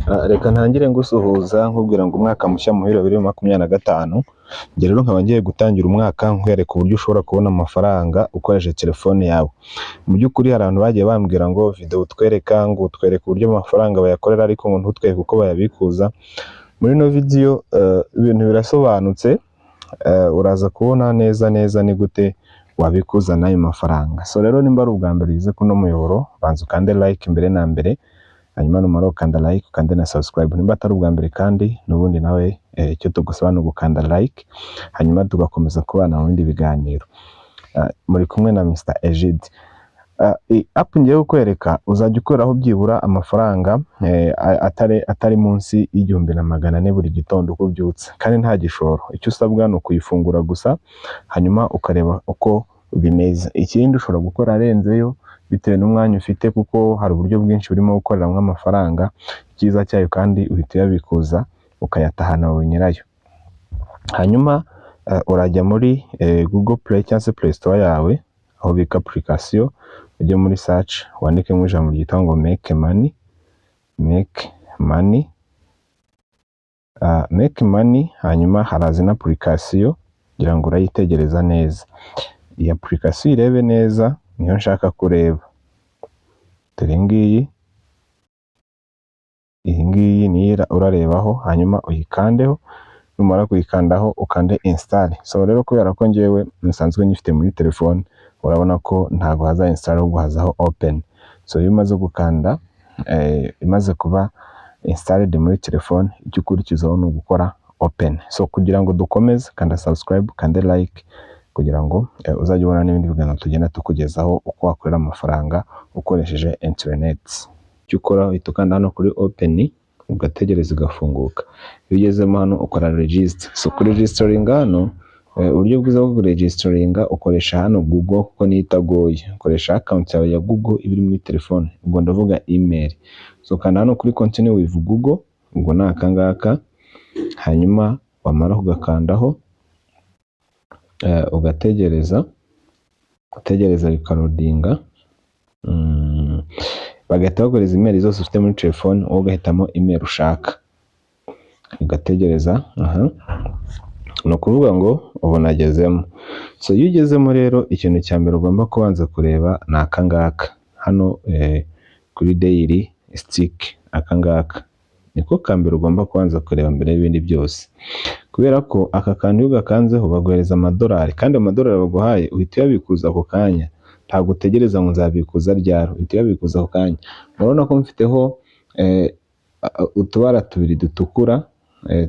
Reka ntangire ngusuhuza nkubwira ngo umwaka mushya muhire 2025. Njye rero nkaba ngiye gutangira umwaka nkwereka uburyo ushobora kubona amafaranga ukoresheje telefone yawe. Mu by'ukuri hari abantu bagiye bambwira ngo video utwereka ngo utwereke uburyo amafaranga bayakorera ariko ngo ntutwereke uko bayabikuza. Muri no video ibintu birasobanutse, uraza kubona neza ni gute wabikuza n'ayo mafaranga. So rero nimba ari ubwa mbere ugize kuno muyoboro, banza ukande like mbere na mbere, hanyuma numara ukanda like ukande na subscribe. Nimba atari ubwa mbere kandi n'ubundi nawe icyo tugusaba no gukanda like, hanyuma tugakomeza kubana mu bindi biganiro. Muri kumwe na Mr Egide. App ngiye kukwereka uzajya ukoraho byibura amafaranga atari munsi y'1,400 buri gitondo uko byutse, kandi nta gishoro. Icyo usabwa no kuyifungura gusa, hanyuma ukareba uko bimeze. Ikindi ushobora gukora arenzeyo bitewe n'umwanya ufite, kuko hari uburyo bwinshi burimo gukoreramo amafaranga. Cyiza cyayo kandi uhita uyabikuza ukayatahana wowe nyirayo. Hanyuma urajya muri Google Play cyangwa se Play Store yawe, aho bika application, ujye muri search wandike mu ijambo ryitwa ngo make money, hanyuma haraza na application kugira ngo urayitegereza neza. Iyi application irebe neza, niyo nshaka kureba. Dore ngiyi, iyi ngiyi ni urarebaho, hanyuma uyikandeho. Numara kuyikandaho ukande install. So rero kubera ko ngewe nsanzwe nyifite muri telefone, urabona ko ntago haza install ahubwo hazaho open. So iyo umaze gukanda imaze kuba installed muri telefone, icyo ukurikizaho ni ugukora open. So kugira ngo dukomeze, kanda subscribe, kande like, kugira ngo uzajye ubona n'ibindi biganiro tugenda tukugezaho uko wakorera amafaranga ukoresheje internet. Icyo ukora uhita ukanda hano kuri open, ugategereza igafunguka. Iyo ugezemo hano ukora register. So kuri registering hano, uburyo bwiza bwo kuregisteringa ukoresha hano Google, kuko nitagoye. Ukoresha account yawe ya Google ibiri muri telefone, ubwo ndavuga email. So kanda hano kuri continue with Google, ubwo ni akangaka. Hanyuma wamara kugakandaho, ugategereza bikarodinga. Bagahita bakoreza email zose ufite muri telefone, wowe ugahitamo email ushaka, ugategereza. No kuvuga ngo ubu nagezemo. So iyo ugezemo rero, ikintu cya mbere ugomba kubanza kureba ni akangaka hano kuri daily stick. Akangaka niko kambere ugomba kubanza kureba mbere y'ibindi byose, kubera ko aka kandi iyo gakanzeho baguhereza amadolari, kandi amadolari baguhaye uhita uyabikuza ako kanya. Ntabwo utegereza ngo nzabikuza ryari, uhita uyabikuza ako kanya. Urabona ko mfiteho utubara tubiri dutukura,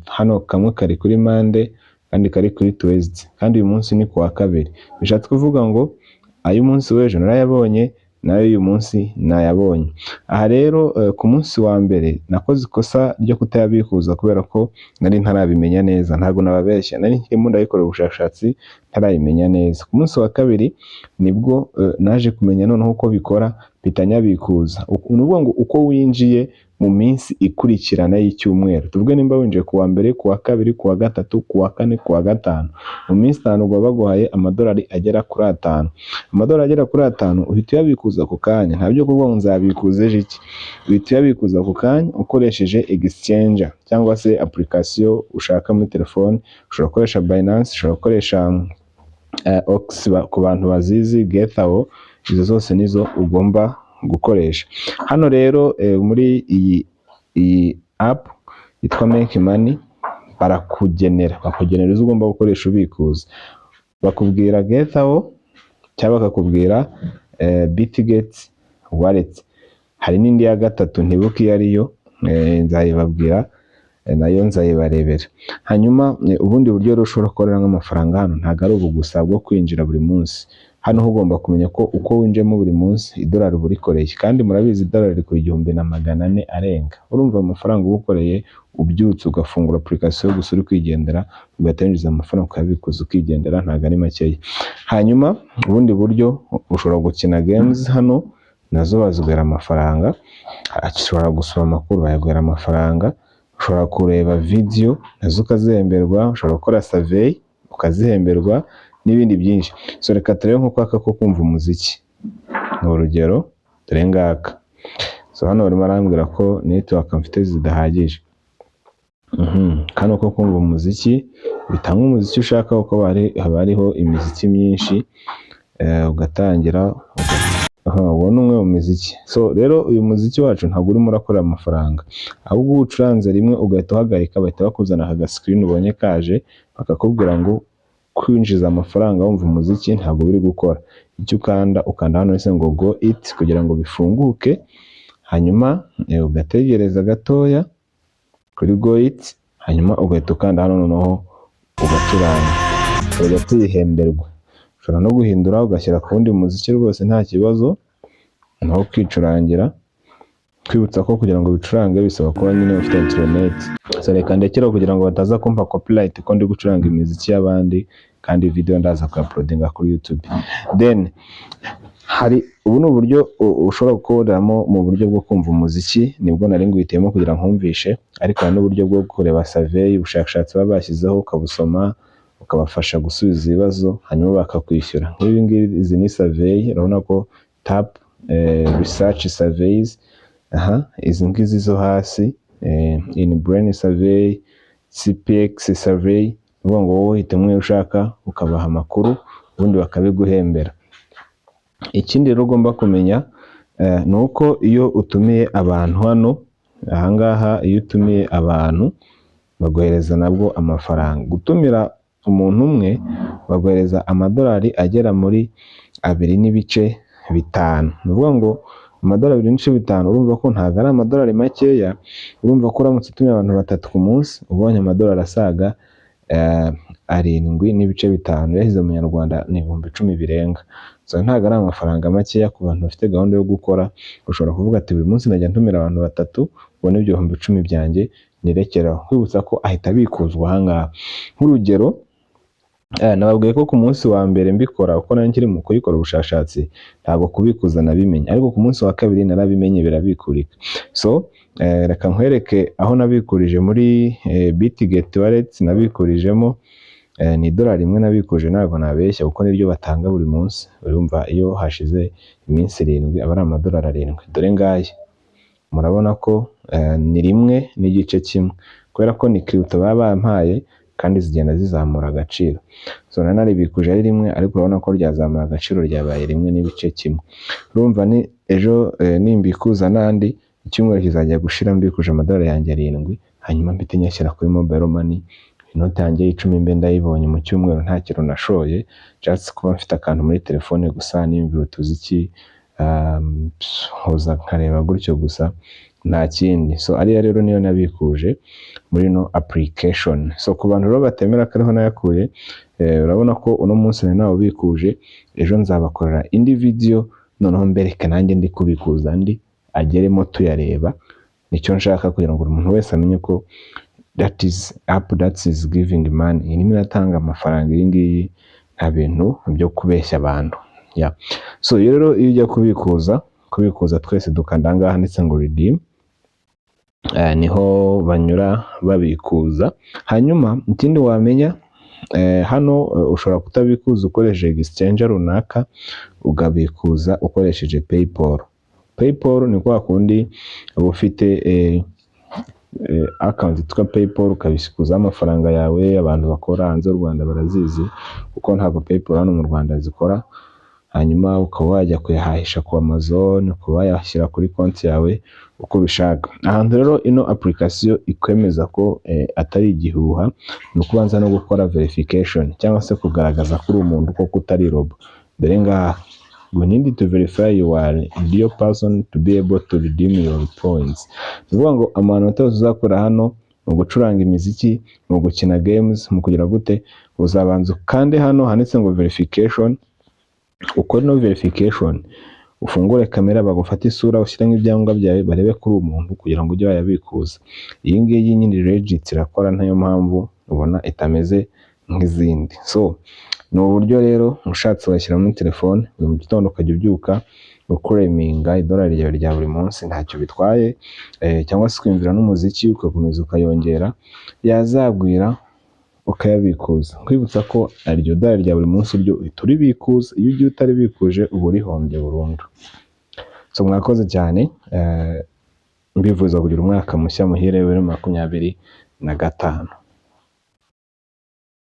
hano kamwe kari kuri Monday kandi kari kuri Tuesday, kandi uyu munsi ni kuwa kabiri. Bishatse kuvuga ngo ayo umunsi w'ejo narayabonye, nayo uyu munsi nayabonye. Aha rero ku munsi wa mbere nakoze ikosa ryo kutayabikuza kubera ko nari ntarabimenya neza. Ntabwo nababeshya, nari nkirimo ndabikora ubushakashatsi ntarabimenya neza. Ku munsi wa kabiri nibwo naje kumenya noneho uko bikora, bitanyabikuza. Nuvuga ngo uko winjiye mu minsi ikurikirana y'icyumweru, tuvuge nimba winjiye kuwa mbere, kuwa kabiri, kuwa gatatu, kuwa kane, kuwa gatanu, mu minsi 5 ubwo baguhaye amadolari agera kuri 5. Amadolari agera kuri 5 uhita uyabikuza ako kanya. Nta byo kuvuga ngo nzabikuza iki, uhita uyabikuza ako kanya ukoresheje exchange cyangwa se application ushaka muri telefone. Ushobora gukoresha Binance, ushobora gukoresha Ox ku bantu bazizi, Getaho. Izo zose nizo ugomba gukoresha. Hano rero muri iyi app yitwa Make Money, bakugenera izo ugomba gukoresha ubikuza. Bakubwira Getaho cyangwa bakakubwira Bitget Wallet. Hari n'indi ya gatatu ntibuka iyo ariyo, nzayibabwira nayo nzayibarebera. Hanyuma ubundi buryo rero ushobora gukorera nk'amafaranga hano, ntago ari ubu gusa bwo kwinjira buri munsi. Hano ugomba kumenya ko uko winjemo buri munsi idolari burikoreye, kandi murabizi idolari ku 1,400 arenga. Urumva amafaranga ubukoreye ubyutse ugafungura application gusa uri kwigendera, ugatangiza amafaranga ukabikuza ukigendera, ntago ari makeya. Hanyuma ubundi buryo ushobora gukina games hano, nazo bazugera amafaranga. Ushobora gusoma amakuru bayagwera amafaranga. Ushobora kureba video nazo ukazihemberwa. Ushobora gukora survey ukazihemberwa n'ibindi byinshi. So reka turebe nko kwaka ko kumva umuziki. Ni urugero dore ngaka. so hano barimo arambwira ko network mfite zidahagije. Kano ko kumva umuziki bitanga umuziki ushaka, uko haba hariho imiziki myinshi, ugatangira uwo ni umwe mu miziki. So rero uyu muziki wacu ntabwo urimo urakora amafaranga, ahubwo ucuranze rimwe ugahita uhagarika, bahita bakuzana aka screen ubonye kaje, bakakubwira ngo kwinjiza amafaranga wumva umuziki ntabwo biri gukora. Icyo ukanda hano ese ngo go it kugira ngo bifunguke, hanyuma ugategereza gatoya kuri go it, hanyuma ugahita ukanda hano noneho ugacuranga, ukajya tuyihemberwa. Ushobora no guhindura ugashyira ku wundi muziki rwose nta kibazo, naho kwicurangira. Kwibutsa ko kugira ngo bicurange bisaba kuba nyine ufite internet. So reka ndekeraho kugira ngo bataza kumpa copyright ko ndi gucuranga imiziki y'abandi, kandi video ndaza ku uploadinga kuri YouTube. Then hari ubu ni uburyo ushobora gukoramo mu buryo bwo kumva umuziki, nibwo nari nguhitiyemo kugira ngo nkumvishe, ariko hari n'uburyo bwo kureba survey, ubushakashatsi baba bashyizeho ukabusoma, ukabafasha gusubiza ibibazo, hanyuma bakakwishyura. Nk'ibi ngibi izi ni survey, urabona ko TAP research surveys, izi ngizi zo hasi in brain survey, CPX survey, uvuga ngo wowe hitamo ushaka ukabaha amakuru ubundi bakabiguhembera. Ikindi rero ugomba kumenya ni uko iyo utumiye abantu hano, ahangaha iyo utumiye abantu baguhereza nabwo amafaranga. Gutumira umuntu umwe baguhereza amadolari agera muri 2.5. Ni ukuvuga ngo amadolari 2.5, urumva ko ntabwo ari amadolari makeya. Urumva ko uramutse utumye abantu 3 ku munsi ubonye amadolari asaga 7.5, yahize mu Nyarwanda ni 10,000 birenga. So ntabwo ari amafaranga makeya ku bantu bafite gahunda yo gukora. Ushobora kuvuga ati buri munsi najya ntumira abantu 3 ubone ibyo 10,000 byanjye nirekeraho. Kwibutsa ko ahita bikuzwa ahangaha. Nk'urugero, nababwiye ko ku munsi wa mbere mbikora uko nari nkiri mu kuyikora ubushakashatsi ntabwo kubikuza nabimenye, ariko ku munsi wa kabiri narabimenye birabikurika. So reka nkwereke aho nabikurije muri Bitget wallet. Nabikurijemo ni $1 nabikuje, ntabwo nabeshya kuko niryo batanga buri munsi. Urumva iyo hashize iminsi 7 aba ari amadolari 7. Dore ngaye murabona ko ni 1.1 kubera ko ni crypto baba bampaye kandi zigenda zizamura agaciro. So nanaribikuje ari 1, ariko urabona ko ryazamura agaciro ryabaye 1.1. Urumva ni ejo nimbikuza nandi icyumweru kizajya gushira mbikuje amadolari yanjye 7, hanyuma mpite nyashyira kuri mobile money. Inoti yanjye 10 mbe ndayibonye mu cyumweru nta kintu nashoye, just kuba mfite akantu muri telefone gusa n'imviro tuziki, hoza nkareba gutyo gusa nta kindi. So ariya rero niyo nabikuje muri no application. So ku bantu rero batemera ko ariho nayakuye, urabona ko uno munsi nawe bikuje, ejo nzabakorera indi video noneho mbereke nanjye ndi kubikuza ndi ageremo tuyareba. Nicyo nshaka kugira ngo umuntu wese amenye ko that is app that is giving money, irimo iratanga amafaranga. Iyi ngiyi nta bintu byo kubeshya abantu. So rero iyo ujya kubikuza twese dukanda ngaha ndetse ngo redeem, niho banyura babikuza. Hanyuma ikindi wamenya, hano ushobora kutabikuza ukoresheje exchange runaka, ugabikuza ukoresheje PayPal. PayPal ni kwa kundi uba ufite account yitwa PayPal ukabikuza amafaranga yawe. Abantu bakora hanze y'u Rwanda barazizi kuko ntabwo PayPal hano mu Rwanda zikora. Hanyuma ukaba wajya kuyahahisha ku Amazon, ukaba wayashyira kuri konti yawe uko bishaka. Ahantu rero ino application ikwemeza ko atari igihuha, ni ukubanza no gukora verification cyangwa se kugaragaza ko uri umuntu koko utari robo. Dore ngaha, you need to verify you are a real person to be able to redeem your points. Bivuga ngo amanota yose uzakora hano mu gucuranga imiziki, mu gukina games, mu kugira gute, uzabanza kandi hano handitse ngo verification. Ukora no verification, ufungure kamera bagufata isura, ushyira nk'ibyangombwa byawe barebe kuri umuntu kugira ngo ujye wayabikuza. Iyi ngiyi nyine legit irakora, ntayo mpamvu ubona itameze nk'izindi. So ni uburyo rero ushatse washyira muri telefone, mu gitondo ukajya ubyuka ukoreminga $1 ryawe rya buri munsi ntacyo bitwaye, cyangwa se kwimvira n'umuziki ugakomeza ukayongera, yazagwira ukayabikuza. Kwibutsa ko iryo $1 rya buri munsi ryo turibikuza, iyo ugiye utaribikuje uba urihombye burundu. so mwakoze cyane, mbivuza kugira umwaka mushya muhire 2025.